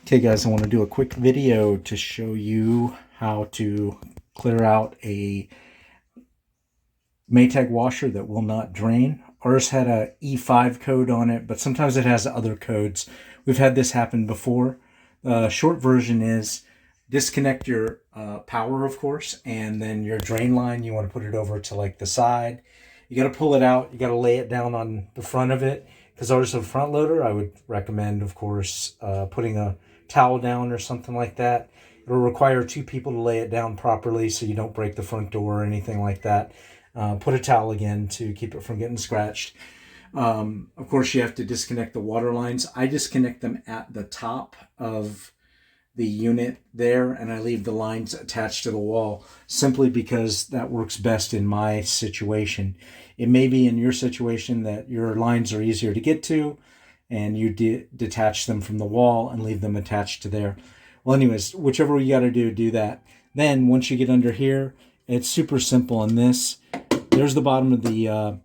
Okay guys, I want to do a quick video to show you how to clear out a Maytag washer that will not drain. Ours had a E5 code on it, but sometimes it has other codes. We've had this happen before. The short version is disconnect your power, of course, and then your drain line, you want to put it over to like the side. You got to pull it out. You got to lay it down on the front of it. Because ours is a front loader, I would recommend, of course, putting a towel down or something like that. It'll require two people to lay it down properly so you don't break the front door or anything like that. Put a towel again to keep it from getting scratched. Of course, you have to disconnect the water lines. I disconnect them at the top of the unit there, and I leave the lines attached to the wall simply because that works best in my situation. It may be in your situation that your lines are easier to get to and you detach them from the wall and leave them attached to there. Well, anyways, whichever you got to do that. Then once you get under here, it's super simple. On this, there's the bottom of the,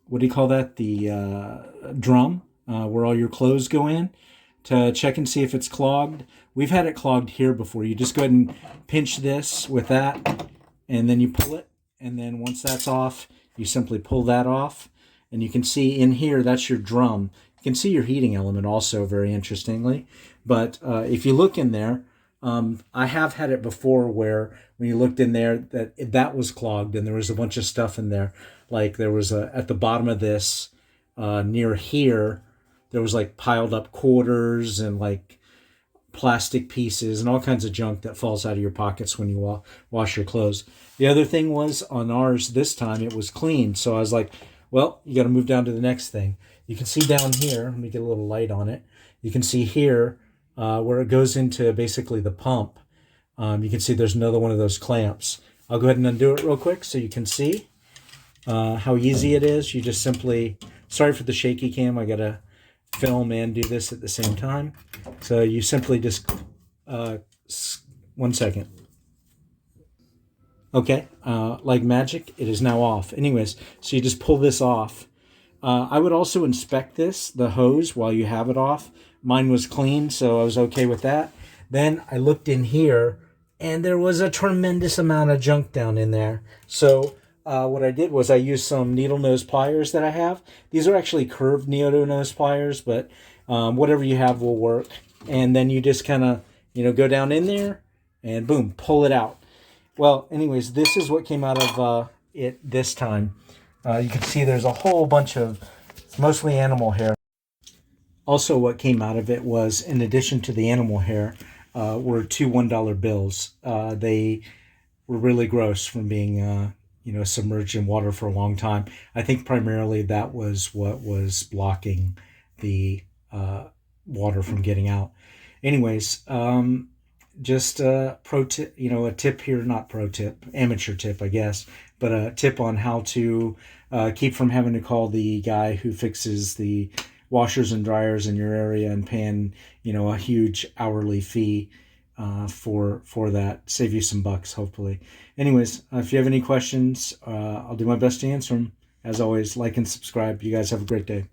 what do you call that? The drum where all your clothes go in to check and see if it's clogged. We've had it clogged here before. You just go ahead and pinch this with that, and then you pull it. And then once that's off, you simply pull that off. And you can see in here, that's your drum. You can see your heating element also, very interestingly. But if you look in there, I have had it before where when you looked in there, that was clogged and there was a bunch of stuff in there. Like there was at the bottom of this, near here, there was like piled up quarters and like plastic pieces and all kinds of junk that falls out of your pockets when you wash your clothes. The other thing was on ours this time, it was clean. So I was like, well, you got to move down to the next thing. You can see down here, let me get a little light on it. You can see here where it goes into basically the pump. You can see there's another one of those clamps. I'll go ahead and undo it real quick so you can see how easy it is. You just simply, sorry for the shaky cam, I got to film and do this at the same time. So you simply just, 1 second. Okay, like magic, it is now off. Anyways, so you just pull this off. I would also inspect the hose, while you have it off. Mine was clean, so I was okay with that. Then I looked in here, and there was a tremendous amount of junk down in there. So what I did was I used some needle nose pliers that I have. These are actually curved needle nose pliers, but whatever you have will work. And then you just kind of, go down in there, and boom, pull it out. Well, anyways, this is what came out of it this time. You can see there's a whole bunch of, it's mostly animal hair. Also, what came out of it was, in addition to the animal hair, were two $1 bills. They were really gross from being, submerged in water for a long time. I think primarily that was what was blocking the water from getting out. Anyways, just a pro tip, a tip here, not pro tip, amateur tip, I guess, but a tip on how to keep from having to call the guy who fixes the washers and dryers in your area and paying, a huge hourly fee for that. Save you some bucks, hopefully. Anyways, if you have any questions, I'll do my best to answer them. As always, like and subscribe. You guys have a great day.